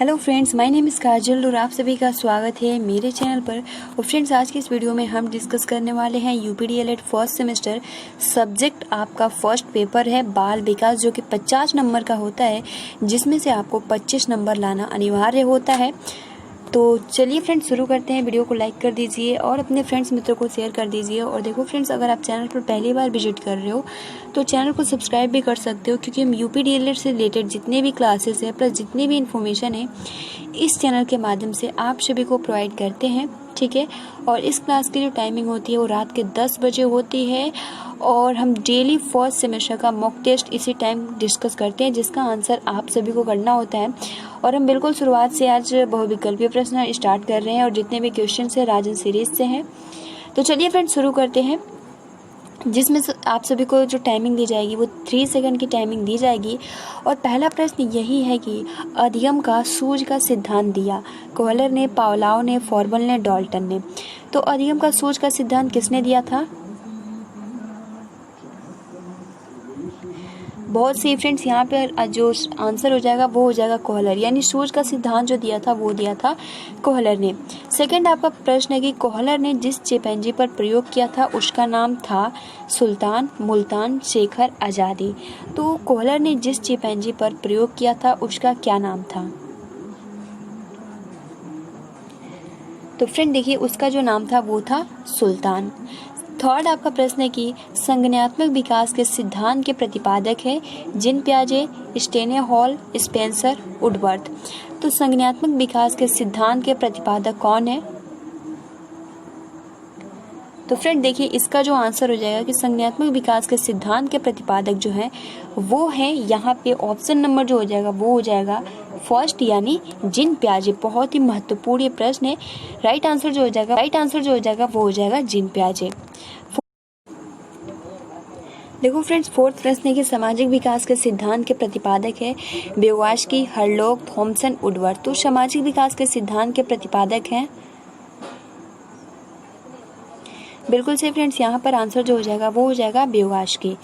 Hello friends, my name is Kajal और आप सभी का स्वागत है मेरे चैनल पर। और फ्रेंड्स, आज की इस वीडियो में हम डिस्कस करने वाले हैं यूपीडीएलएड फर्स्ट सेमेस्टर सब्जेक्ट आपका फर्स्ट पेपर है बाल विकास, जो कि 50 नंबर का होता है, जिसमें से आपको 25 नंबर लाना अनिवार्य होता है। तो चलिए फ्रेंड्स, शुरू करते हैं। वीडियो को लाइक कर दीजिए और अपने फ्रेंड्स मित्रों को शेयर कर दीजिए। और देखो फ्रेंड्स, अगर आप चैनल पर पहली बार विजिट कर रहे हो तो चैनल को सब्सक्राइब भी कर सकते हो, क्योंकि हम यूपीडीएलएड से रिलेटेड जितने भी क्लासेस है प्लस जितनी भी इन्फॉर्मेशन है इस चैनल के माध्यम से आप सभी को प्रोवाइड करते हैं, ठीक है। और इस क्लास की जो टाइमिंग होती है वो रात के 10 बजे होती है और हम डेली फर्स्ट सेमेस्टर का मॉक टेस्ट इसी टाइम डिस्कस करते हैं, जिसका आंसर आप सभी को करना होता है। और हम बिल्कुल शुरुआत से आज बहुविकल्पीय प्रश्न स्टार्ट कर रहे हैं और जितने भी क्वेश्चन है राजन सीरीज से हैं। तो चलिए फ्रेंड्स, शुरू करते हैं, जिसमें आप सभी को जो टाइमिंग दी जाएगी वो 3 सेकंड की टाइमिंग दी जाएगी। और पहला प्रश्न यही है कि अधिगम का सूझ का सिद्धांत दिया। कोहलर ने, पावलाव ने, फॉर्बल ने, डाल्टन ने। तो अधिगम का सूझ का सिद्धांत किसने दिया था? बहुत सी फ्रेंड्स, यहाँ पर जो आंसर हो जाएगा वो हो जाएगा कोहलर, यानी सूझ का सिद्धांत जो दिया था वो दिया था कोहलर ने। सेकंड आपका प्रश्न है कि कोहलर ने जिस चिंपैंजी पर प्रयोग किया था उसका नाम था सुल्तान, मुल्तान, शेखर, आज़ादी। तो कोहलर ने जिस चिंपैंजी पर प्रयोग किया था उसका क्या नाम था? तो फ्रेंड देखिए, उसका जो नाम था वो था सुल्तान। थर्ड आपका प्रश्न है कि संज्ञानात्मक विकास के सिद्धांत के प्रतिपादक है जीन पियाजे, स्टेनेहॉल, स्पेंसर, वुडवर्थ। तो संज्ञानात्मक विकास के सिद्धांत के प्रतिपादक कौन है? तो फ्रेंड देखिए, इसका जो आंसर हो जाएगा कि संज्ञानात्मक विकास के सिद्धांत के प्रतिपादक जो है वो है, यहाँ पे ऑप्शन नंबर जो हो जाएगा वो हो जाएगा फर्स्ट, यानी जीन पियाजे। बहुत ही महत्वपूर्ण ये प्रश्न है। राइट आंसर जो हो जाएगा वो हो जाएगा जीन पियाजे। देखो फ्रेंड्स, फोर्थ प्रश्न है कि सामाजिक विकास के सिद्धांत के प्रतिपादक है व्यवास्की, हरलॉक, थॉमसन, वुडवर्थ। तो सामाजिक विकास के सिद्धांत के प्रतिपादक हैं, बिल्कुल से फ्रेंड्स, यहाँ पर आंसर जो हो जाएगा वो हो जाएगा व्यवास्की।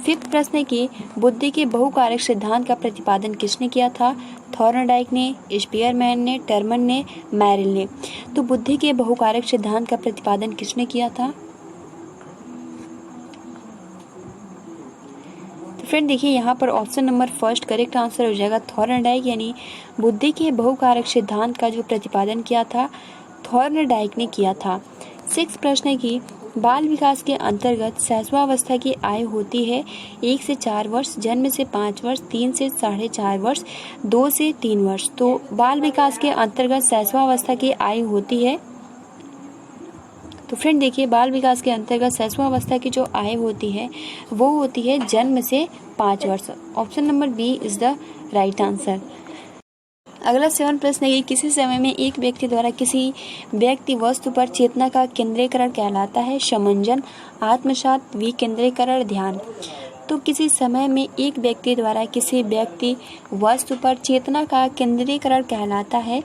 फिफ्थ प्रश्न है कि बुद्धि के बहुकारक सिद्धांत का प्रतिपादन किसने किया था? थॉर्नडाइक ने, स्पीयरमैन ने, टर्मन ने, मैरिल ने। तो बुद्धि के बहुकारक सिद्धांत का प्रतिपादन किसने किया था? तो फ्रेंड देखिए, यहाँ पर option number first correct answer हो जाएगा थॉर्नडाइक, यानी बुद्धि के बहुकारक सिद्धांत का जो प्रतिपादन किया था थॉर्नडाइक ने किया था। सिक्स प्रश्न है कि बाल विकास के अंतर्गत शैशवावस्था की आयु होती है 1 से 4 वर्ष, जन्म से 5 वर्ष, 3 से 4.5 वर्ष, 2 से 3 वर्ष। तो बाल विकास के अंतर्गत शैशवावस्था की आयु होती है, तो फ्रेंड देखिए, बाल विकास के अंतर्गत शैशवावस्था की जो आयु होती है वो होती है जन्म से 5 वर्ष। Option number B is the right answer. अगला 7 प्रश्न है कि किसी समय में एक व्यक्ति द्वारा किसी व्यक्ति वस्तु पर चेतना का केंद्रीकरण कहलाता है समंजन, आत्मसात, विकेंद्रीकरण, ध्यान। तो किसी समय में एक व्यक्ति द्वारा किसी व्यक्ति वस्तु पर चेतना का केंद्रीकरण कहलाता है,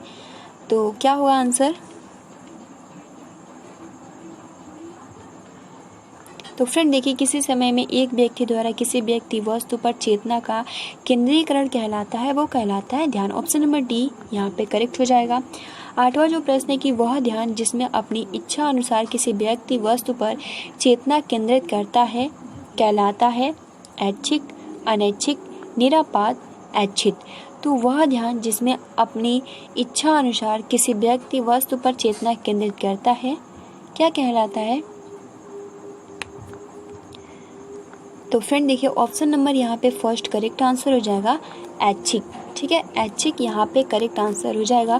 तो क्या होगा आंसर? तो फ्रेंड देखिए, किसी समय में एक व्यक्ति द्वारा किसी व्यक्ति वस्तु पर चेतना का केंद्रीकरण कहलाता है, वो कहलाता है ध्यान। ऑप्शन नंबर डी यहाँ पे करेक्ट हो जाएगा। 8वां जो प्रश्न है कि वह ध्यान जिसमें अपनी इच्छा अनुसार किसी व्यक्ति वस्तु पर चेतना केंद्रित करता है कहलाता है ऐच्छिक, अनैच्छिक, निरापाद, ऐच्छिक। तो वह ध्यान जिसमें अपनी इच्छा अनुसार किसी व्यक्ति वस्तु पर चेतना केंद्रित करता है क्या कहलाता है? तो फ्रेंड देखिए, ऑप्शन नंबर यहाँ पे फर्स्ट करेक्ट आंसर हो जाएगा ऐच्छिक, ठीक है। ऐच्छिक यहाँ पे करेक्ट आंसर हो जाएगा।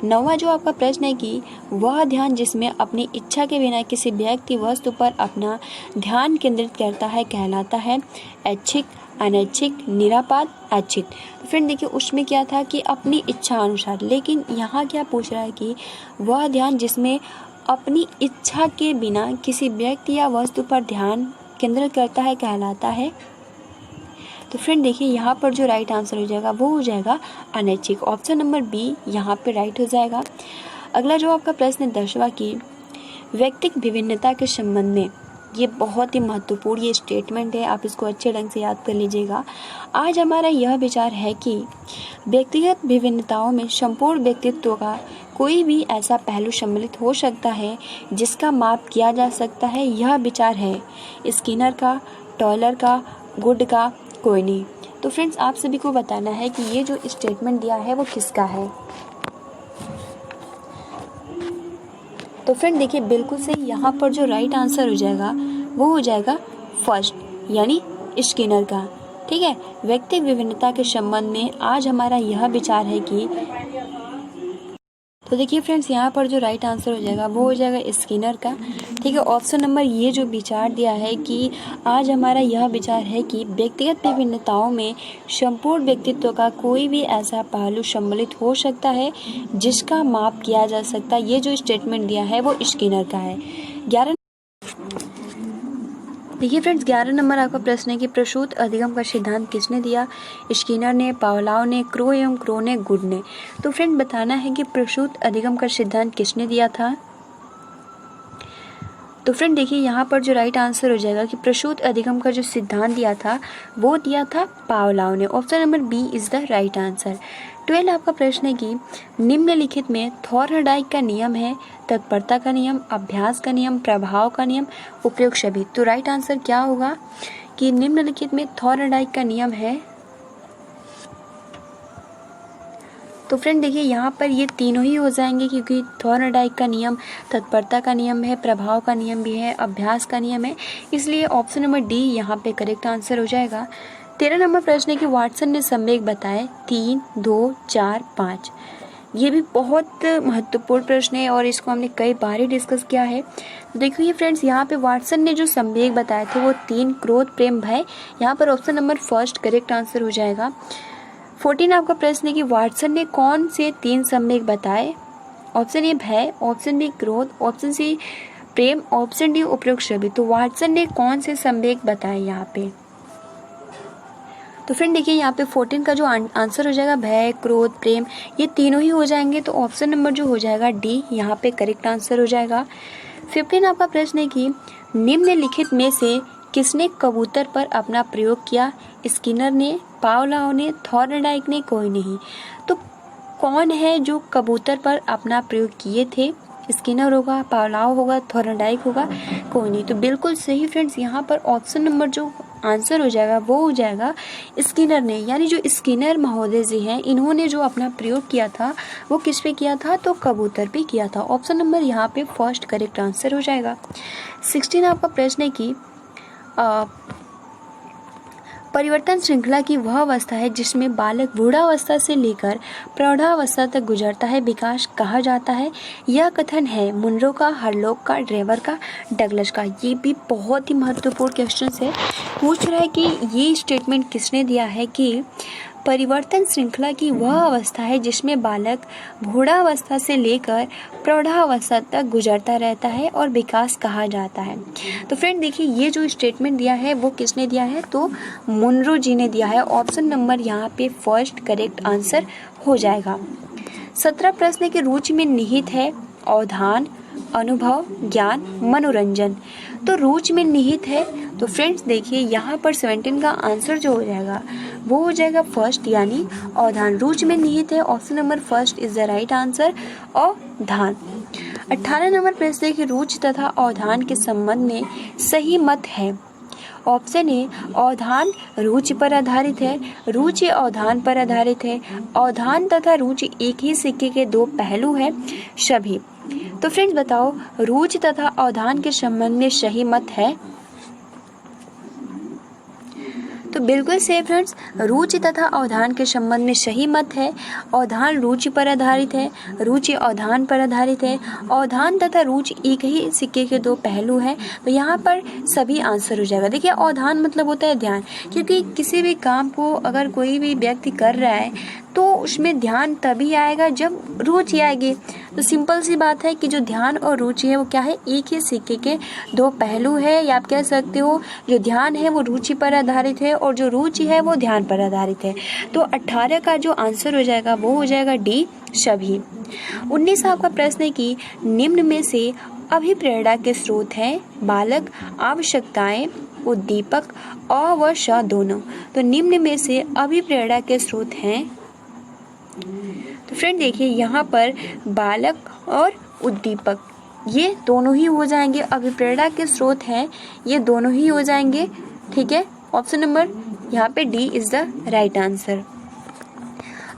9वां जो आपका प्रश्न है कि वह ध्यान जिसमें अपनी इच्छा के बिना किसी व्यक्ति वस्तु पर अपना ध्यान केंद्रित करता है कहलाता है ऐच्छिक, अनैच्छिक, निरापाद, ऐच्छिक। तो फ्रेंड देखिए, उसमें क्या था कि अपनी इच्छा अनुसार, लेकिन यहाँ क्या पूछ रहा है कि वह ध्यान जिसमें अपनी इच्छा के बिना किसी व्यक्ति या वस्तु पर ध्यान केंद्रित करता है कहलाता है। तो फ्रेंड देखिए, यहाँ पर जो राइट आंसर हो जाएगा वो हो जाएगा अनैच्छिक। ऑप्शन नंबर बी यहाँ पे राइट हो जाएगा। अगला जो आपका प्रश्न है 10वां की व्यक्तिक विभिन्नता के संबंध में ये बहुत ही महत्वपूर्ण ये स्टेटमेंट है, आप इसको अच्छे ढंग से याद कर लीजिएगा। आज हमारा यह विचार है कि व्यक्तिगत विभिन्नताओं में संपूर्ण व्यक्तित्व का कोई भी ऐसा पहलू सम्मिलित हो सकता है जिसका माप किया जा सकता है। यह विचार है स्किनर का, टॉयलर का, गुड का, कोई नहीं। तो फ्रेंड्स, आप सभी को बताना है कि ये जो स्टेटमेंट दिया है वो किसका है। तो फ्रेंड देखिए, बिल्कुल सही, यहाँ पर जो राइट आंसर हो जाएगा वो हो जाएगा फर्स्ट, यानी स्किनर का। ठीक है, व्यक्ति विभिन्नता के संबंध में आज हमारा यह विचार है कि, तो देखिए फ्रेंड्स, यहाँ पर जो राइट आंसर हो जाएगा वो हो जाएगा स्किनर का। ठीक है, ऑप्शन नंबर ये जो विचार दिया है कि आज हमारा यह विचार है कि व्यक्तिगत विभिन्नताओं में संपूर्ण व्यक्तित्व का कोई भी ऐसा पहलू सम्मिलित हो सकता है जिसका माप किया जा सकता है। ये जो स्टेटमेंट दिया है वो स्किनर का है। देखिए फ्रेंड्स, 11 नंबर आपका प्रश्न है कि प्रसूत अधिगम का सिद्धांत किसने दिया? स्किनर ने, पावलोव ने, क्रो एवं क्रो ने, गुड ने। तो फ्रेंड बताना है कि प्रसूत अधिगम का सिद्धांत किसने दिया था। तो फ्रेंड देखिए, यहाँ पर जो राइट आंसर हो जाएगा कि प्रसूत अधिगम का जो सिद्धांत दिया था वो दिया था पावलोव ने। Option number B is the right answer. 12 आपका प्रश्न है कि निम्नलिखित में थॉर्नडाइक का नियम है तत्परता का नियम, अभ्यास का नियम, प्रभाव का नियम, उपयोग सभी। तो राइट आंसर क्या होगा कि निम्नलिखित में थॉर्नडाइक का नियम है। तो फ्रेंड देखिए, यहाँ पर ये तीनों ही हो जाएंगे क्योंकि थॉर्नडाइक का नियम तत्परता का नियम है, प्रभाव का नियम भी है, अभ्यास का नियम है, इसलिए ऑप्शन नंबर डी यहाँ पे करेक्ट आंसर हो जाएगा। 13 नंबर प्रश्न है कि वाटसन ने संवेग बताए 3, 2, 4, 5। ये भी बहुत महत्वपूर्ण प्रश्न है और इसको हमने कई बार ही डिस्कस किया है। तो देखिए फ्रेंड्स, यहाँ पे वाटसन ने जो संवेग बताए थे वो 3, क्रोध, प्रेम, भय। यहाँ पर option number first correct answer हो जाएगा। 14 आपका प्रश्न है कि वाटसन ने कौन से 3 संवेग बताए? ऑप्शन ए भय, ऑप्शन बी क्रोध, ऑप्शन सी प्रेम, ऑप्शन डी उपरोक्त सभी। तो वाटसन ने कौन से संवेग बताए यहाँ पे? तो फ्रेंड देखिए, यहाँ पे 14 का जो आंसर हो जाएगा भय, क्रोध, प्रेम, ये तीनों ही हो जाएंगे। तो ऑप्शन नंबर जो हो जाएगा डी यहाँ पे करेक्ट आंसर हो जाएगा। 15 आपका प्रश्न है कि निम्नलिखित में से किसने कबूतर पर अपना प्रयोग किया? स्किनर ने, पावलोव ने, थॉर्नडाइक ने, कोई नहीं। तो कौन है जो कबूतर पर अपना प्रयोग किए थे? स्किनर होगा, पावलोव होगा, थॉर्नडाइक होगा, कोई नहीं। तो बिल्कुल सही फ्रेंड्स, यहाँ पर ऑप्शन नंबर जो आंसर हो जाएगा वो हो जाएगा स्किनर ने, यानी जो स्किनर महोदय जी हैं इन्होंने जो अपना प्रयोग किया था वो किस पे किया था? तो कबूतर पे किया था। ऑप्शन नंबर यहाँ पे फर्स्ट करेक्ट आंसर हो जाएगा। 16 आपका प्रश्न है कि परिवर्तन श्रृंखला की वह अवस्था है जिसमें बालक बूढ़ावस्था से लेकर प्रौढ़ावस्था तक गुजरता है, विकास कहा जाता है। यह कथन है मुनरो का, हरलॉक का, ड्रेवर का, डगलस का। ये भी बहुत ही महत्वपूर्ण क्वेश्चन है। पूछ रहा है कि ये स्टेटमेंट किसने दिया है कि परिवर्तन श्रृंखला की वह अवस्था है जिसमें बालक बूढ़ावस्था से लेकर प्रौढ़ावस्था तक गुजरता रहता है और विकास कहा जाता है। तो फ्रेंड देखिए, ये जो स्टेटमेंट दिया है वो किसने दिया है? तो मुनरो जी ने दिया है। ऑप्शन नंबर यहाँ पे फर्स्ट करेक्ट आंसर हो जाएगा। 17 प्रश्न की रुचि में निहित है अवधान, अनुभव, ज्ञान, मनोरंजन। तो रुचि में निहित है, तो फ्रेंड्स देखिए यहाँ पर 17 का आंसर जो हो जाएगा वो हो जाएगा फर्स्ट, यानी अवधान। रुचि में निहित है, option number first is the right answer, अवधान। 18 नंबर प्रश्न है कि रुचि तथा अवधान के संबंध में सही मत है। ऑप्शन ए अवधान रुचि पर आधारित है, रुचि अवधान पर आधारित है, अवधान तथा रुचि एक ही सिक्के के दो पहलू है, सभी। तो फ्रेंड्स बताओ, रुचि तथा अवधान के संबंध में सही मत है? तो बिल्कुल सही फ्रेंड्स, रुचि तथा अवधान के संबंध में सही मत है। अवधान रुचि पर आधारित है, रुचि अवधान पर आधारित है, अवधान तथा रुचि एक ही सिक्के के दो पहलू हैं। तो यहाँ पर सभी आंसर हो जाएगा। देखिए, अवधान मतलब होता है ध्यान, क्योंकि किसी भी काम को अगर कोई भी व्यक्ति कर रहा है तो उसमें ध्यान तभी आएगा जब रुचि आएगी। तो सिंपल सी बात है कि जो ध्यान और रुचि है वो क्या है? एक ही सिक्के के दो पहलू है, या आप कह सकते हो जो ध्यान है वो रुचि पर आधारित है और जो रुचि है वो ध्यान पर आधारित है। तो 18 का जो आंसर हो जाएगा वो हो जाएगा डी, सभी। 19 आपका प्रश्न है कि निम्न में से अभिप्रेरणा के स्रोत हैं बालक, आवश्यकताएं, उद्दीपक, अ व श दोनों। तो निम्न में से अभिप्रेरणा के स्रोत हैं। तो फ्रेंड देखिए यहाँ पर बालक और उद्दीपक ये दोनों ही हो जाएंगे, अभिप्रेरणा के स्रोत हैं ये दोनों ही हो जाएंगे। ठीक है, ऑप्शन नंबर यहाँ पे D is the right answer.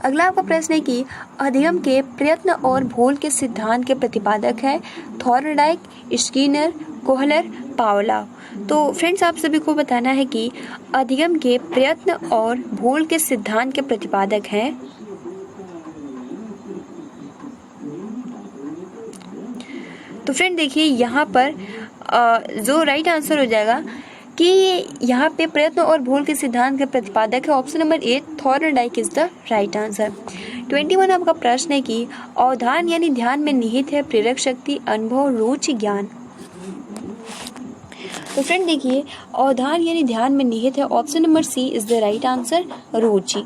अगला आपका प्रश्न है कि अधिगम के प्रयत्न और भूल के सिद्धांत के प्रतिपादक है थॉर्नडाइक, स्किनर, कोहलर, पावलोव। तो फ्रेंड्स आप सभी को बताना है कि अधिगम के प्रयत्न और भूल के सिद्धांत के प्रतिपादक हैं तो फ्रेंड देखिए यहाँ पर जो राइट आंसर हो जाएगा कि यहाँ पे प्रयत्न और भूल के सिद्धांत के प्रतिपादक है option number A, Thorndike is the right answer. 21 आपका प्रश्न है कि अवधान यानी ध्यान में निहित है प्रेरक शक्ति, अनुभव, रुचि, ज्ञान। तो फ्रेंड देखिए अवधान यानी ध्यान में निहित है option number C is the right answer, रुचि।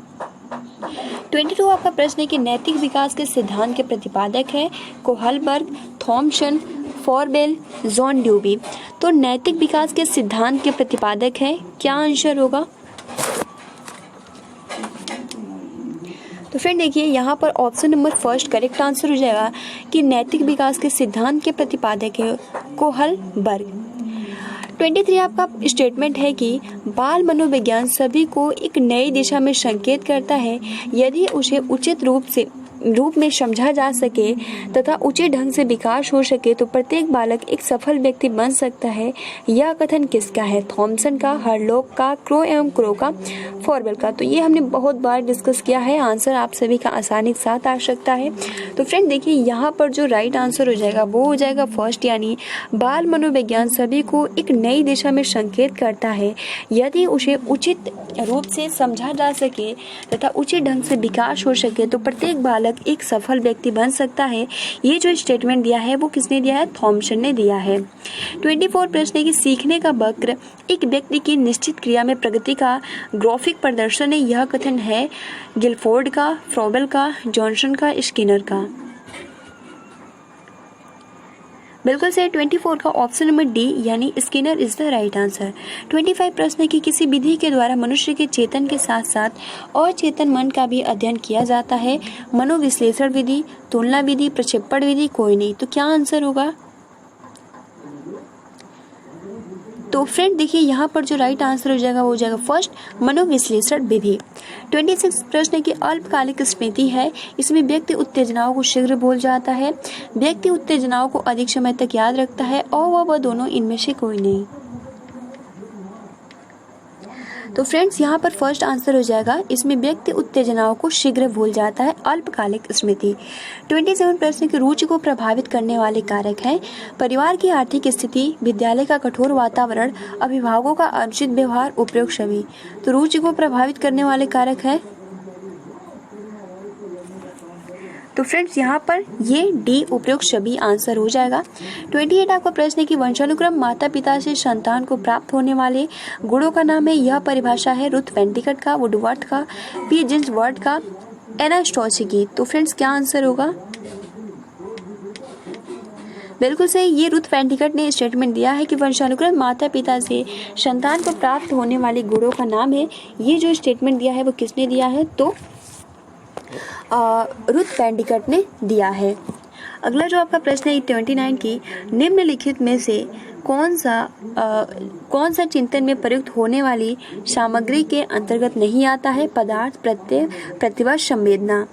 22 आपका प्रश्न है कि नैतिक विकास के सिद्धांत के प्रतिपादक है कोहलबर्ग, थॉमसन, फॉरबेल, जॉन ड्यूबी। तो नैतिक विकास के सिद्धांत के प्रतिपादक है, क्या आंसर होगा? तो फ्रेंड देखिए यहाँ पर option number first correct answer हो जाएगा कि नैतिक विकास के सिद्धांत के प्रतिपादक है कोहलबर्ग। 23 आपका स्टेटमेंट है कि बाल मनोविज्ञान सभी को एक नई दिशा में संकेत करता है यदि उसे उचित रूप में समझा जा सके तथा उचित ढंग से विकास हो सके तो प्रत्येक बालक एक सफल व्यक्ति बन सकता है। यह कथन किसका है? थॉमसन का, हरलॉक का, क्रो एवं क्रो का, फॉरबेल का। तो ये हमने बहुत बार डिस्कस किया है, आंसर आप सभी का आसानी के साथ आ सकता है। तो फ्रेंड देखिए यहाँ पर जो राइट आंसर हो जाएगा वो हो जाएगा फर्स्ट, यानी बाल मनोविज्ञान सभी को एक नई दिशा में संकेत करता है यदि उसे उचित रूप से समझा जा सके तथा उचित ढंग से विकास हो सके तो प्रत्येक बालक एक सफल व्यक्ति बन सकता है। ये जो स्टेटमेंट दिया है वो किसने दिया है? थॉमसन ने दिया है। 24 प्रश्न है कि सीखने का वक्र एक व्यक्ति की निश्चित क्रिया में प्रगति का ग्राफिक प्रदर्शन है। यह कथन है गिलफोर्ड का, फ्रॉबेल का, जॉनसन का, स्किनर का। बिल्कुल से 24 का ऑप्शन नंबर डी यानी Skinner is the right answer. 25 प्रश्न है कि किसी विधि के द्वारा मनुष्य के चेतन के साथ साथ और चेतन मन का भी अध्ययन किया जाता है। मनोविश्लेषण विधि, तुलना विधि, प्रक्षेपण विधि, कोई नहीं। तो क्या आंसर होगा? तो फ्रेंड देखिए यहाँ पर जो राइट आंसर हो जाएगा वो हो जाएगा फर्स्ट, मनोविश्लेषण विधि। 26 प्रश्न की अल्पकालिक स्मृति है, इसमें व्यक्ति उत्तेजनाओं को शीघ्र भूल जाता है, व्यक्ति उत्तेजनाओं को अधिक समय तक याद रखता है और वह दोनों इनमें से कोई नहीं। तो फ्रेंड्स यहाँ पर फर्स्ट आंसर हो जाएगा, इसमें व्यक्ति उत्तेजनाओं को शीघ्र भूल जाता है, अल्पकालिक स्मृति। 27 प्रश्न की रुचि को प्रभावित करने वाले कारक हैं परिवार की आर्थिक स्थिति, विद्यालय का कठोर वातावरण, अभिभावकों का अनुचित व्यवहार, उपरोक्त सभी। तो रुचि को प्रभावित करने वाले कारक है तो फ्रेंड्स यहाँ पर ये डी उपरोक्त सभी आंसर हो जाएगा। 28 आपका प्रश्न है कि वंशानुक्रम माता पिता से संतान को प्राप्त होने वाले गुणों का नाम है। यह परिभाषा है रुथ वेंटिकट का, वुडवर्थ का, पी जिन्सवर्थ का, एना स्टॉची की। तो फ्रेंड्स क्या आंसर होगा? बिल्कुल सही, ये रुथ वेंटिकट ने स्टेटमेंट दिया है कि वंशानुक्रम माता पिता से संतान को प्राप्त होने वाले गुणों का नाम है। ये जो स्टेटमेंट दिया है वो किसने दिया है? तो रुथ वेंटिकट ने दिया है। अगला जो आपका प्रश्न है 29 की निम्नलिखित में से कौन सा चिंतन में प्रयुक्त होने वाली सामग्री के अंतर्गत नहीं आता है? पदार्थ, प्रत्यय, प्रतिभा, संवेदना।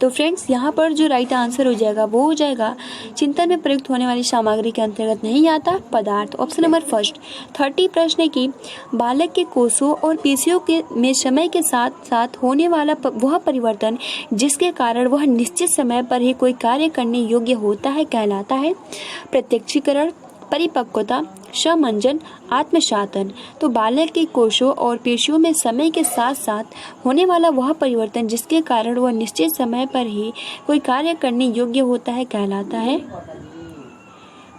तो फ्रेंड्स यहाँ पर जो राइट आंसर हो जाएगा वो हो जाएगा चिंतन में प्रयुक्त होने वाली सामग्री के अंतर्गत नहीं आता पदार्थ, ऑप्शन नंबर फर्स्ट। 30 प्रश्न है कि बालक के कोषों और पेशियों के में समय के साथ साथ होने वाला वह परिवर्तन जिसके कारण वह निश्चित समय पर ही कोई कार्य करने योग्य होता है कहलाता है प्रत्यक्षीकरण, परिपक्वता, समंजन, आत्मसातन। तो बालक के कोषों और पेशियों में समय के साथ साथ होने वाला वह परिवर्तन जिसके कारण वह निश्चित समय पर ही कोई कार्य करने योग्य होता है कहलाता है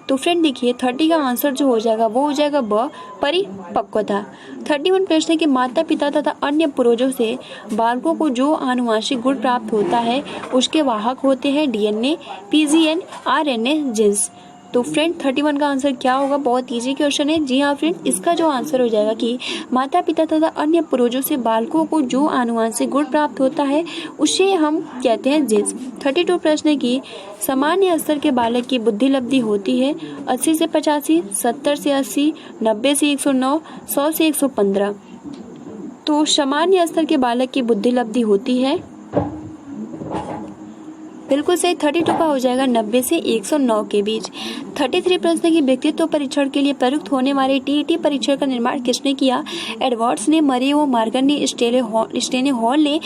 तो फ्रेंड देखिए 30 का आंसर जो हो जाएगा वो हो जाएगा ब, परिपक्वता। 31 प्रश्न है कि माता पिता तथा अन्य पूर्वजों से बालकों को जो आनुवांशिक गुण प्राप्त होता है उसके वाहक होते हैं डीएनए, पीजीएन, आरएनए, जीन्स। तो फ्रेंड 31 का आंसर क्या होगा? बहुत इजी क्वेश्चन है। जी हाँ फ्रेंड, इसका जो आंसर हो जाएगा कि माता पिता तथा अन्य पूर्वजों से बालकों को जो आनुवांशिक गुण प्राप्त होता है उसे हम कहते हैं जीन्स। 32 प्रश्न है कि सामान्य स्तर के बालक की बुद्धि लब्धि होती है 80 से 85, 70 से 80, 90 से 109, 100 से 115। तो सामान्य स्तर के बालक की बुद्धि लब्धि होती है, बिल्कुल सही, 32 का हो जाएगा 90 से 109 के बीच। 33 प्रश्न की व्यक्तित्व परीक्षण के लिए प्रयुक्त होने वाले टीईटी परीक्षण का निर्माण किसने किया? एडवर्ड्स ने, मरे व मार्गन ने, स्टेने हॉल ने,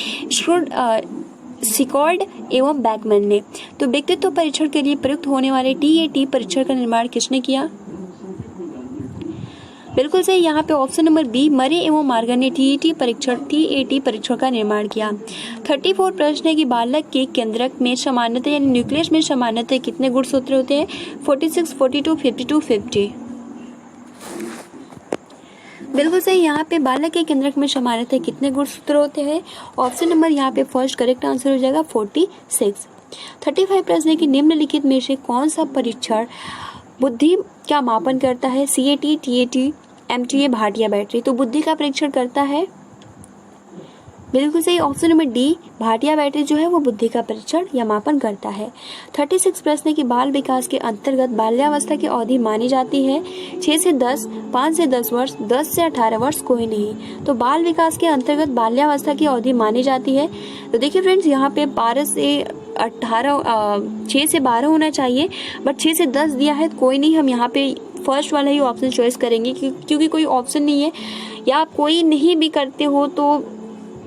सिकॉर्ड एवं बैकमैन ने। तो व्यक्तित्व परीक्षण के लिए प्रयुक्त होने वाले टीईटी परीक्षण का निर्माण किसने किया? बिल्कुल सही, यहाँ पे ऑप्शन नंबर बी, मरे एवं मार्गन ने टीईटी परीक्षण का निर्माण किया। 34 प्रश्न है कि बालक के केंद्रक में सामान्यतः यानी न्यूक्लियस में सामान्यतः कितने गुणसूत्र होते हैं? 46, 42, 52, 50। बिल्कुल सही, यहाँ पे बालक के केंद्रक में सामान्यतः कितने गुणसूत्र होते हैं? ऑप्शन नंबर यहाँ पे फर्स्ट करेक्ट आंसर हो जाएगा 46। 35 प्रश्न है कि निम्नलिखित में से कौन सा परीक्षण बुद्धि का मापन करता है? CAT, TAT, MTA, Bhatia battery. तो बुद्धि का परीक्षण करता है, बिल्कुल सही, option number D, Bhatia battery जो है वो बुद्धि का परीक्षण या मापन करता है। 36 प्रश्न की बाल विकास के अंतर्गत बाल्यावस्था की अवधि मानी जाती है 6 से 10, 5 से 10 वर्ष, 10 से 18 वर्ष, कोई नहीं। तो बाल विकास के अंतर्गत बाल्यावस्था की अवधि मानी जाती है। तो देखिए फ्रेंड्स, यहाँ पे 12 से 18, 6 से 12 होना चाहिए, बट 6 से 10 दिया है, कोई नहीं, हम यहाँ पे फर्स्ट वाला ही ऑप्शन चॉइस करेंगे क्योंकि कोई ऑप्शन नहीं है, या आप कोई नहीं भी करते हो तो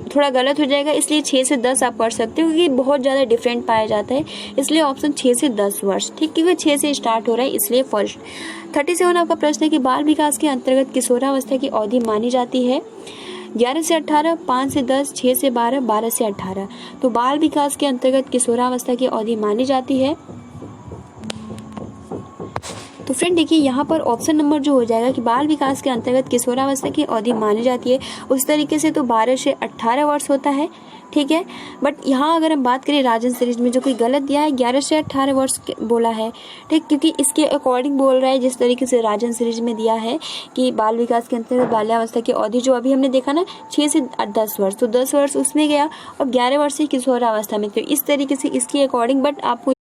थोड़ा गलत हो जाएगा, इसलिए 6 से 10 आप कर सकते हो क्योंकि बहुत ज़्यादा डिफरेंट पाया जाता है, इसलिए ऑप्शन 6 से 10 वर्ष, ठीक, क्योंकि 6 से स्टार्ट हो रहा है इसलिए फर्स्ट। 37 आपका प्रश्न है कि बाल विकास के अंतर्गत किशोरावस्था की अवधि मानी जाती है 11 से 18, 5 से 10, 6 से 12, 12 से 18। तो बाल विकास के अंतर्गत किशोरावस्था की अवधि मानी जाती है। तो फ्रेंड देखिए यहाँ पर ऑप्शन नंबर जो हो जाएगा कि बाल विकास के अंतर्गत किशोरावस्था की अवधि मानी जाती है, उस तरीके से तो 12 से 18 वर्ष होता है, ठीक है। बट यहाँ अगर हम बात करें राजन सीरीज में जो कोई गलत दिया है 11 से 18 वर्ष बोला है, ठीक, क्योंकि इसके अकॉर्डिंग बोल रहा है जिस तरीके से राजन सीरीज में दिया है कि बाल विकास के अंतर्गत बाल्यावस्था की अवधि जो अभी हमने देखा ना 6 से 10 वर्ष, तो 10 वर्ष उसमें गया और 11 वर्ष से किशोरावस्था में, तो इस तरीके से इसके अकॉर्डिंग, बट आपको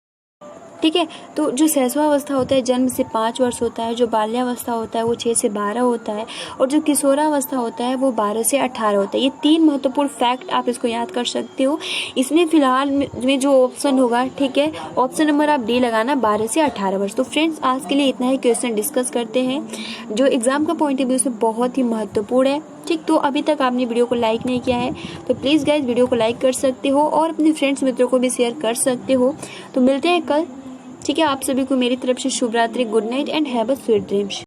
ठीक है। तो जो शैशवावस्था होता है जन्म से 5 वर्ष होता है, जो बाल्यावस्था होता है वो 6 से 12 होता है, और जो किशोरावस्था होता है वो 12 से 18 होता है। ये 3 महत्वपूर्ण फैक्ट आप इसको याद कर सकते हो। इसमें फिलहाल में जो ऑप्शन होगा, ठीक है, ऑप्शन नंबर आप डी लगाना, 12 से 18 वर्ष। तो फ्रेंड्स आज के लिए इतना ही क्वेश्चन डिस्कस करते हैं जो एग्जाम का पॉइंट ऑफ व्यू से बहुत ही महत्वपूर्ण है, ठीक। तो अभी तक आपने वीडियो को लाइक नहीं किया है तो प्लीज़ गाइज वीडियो को लाइक कर सकते हो और अपने फ्रेंड्स मित्रों को भी शेयर कर सकते हो। तो मिलते हैं कल, ठीक है। आप सभी को मेरी तरफ से शुभ रात्रि, good night and have a sweet dreams.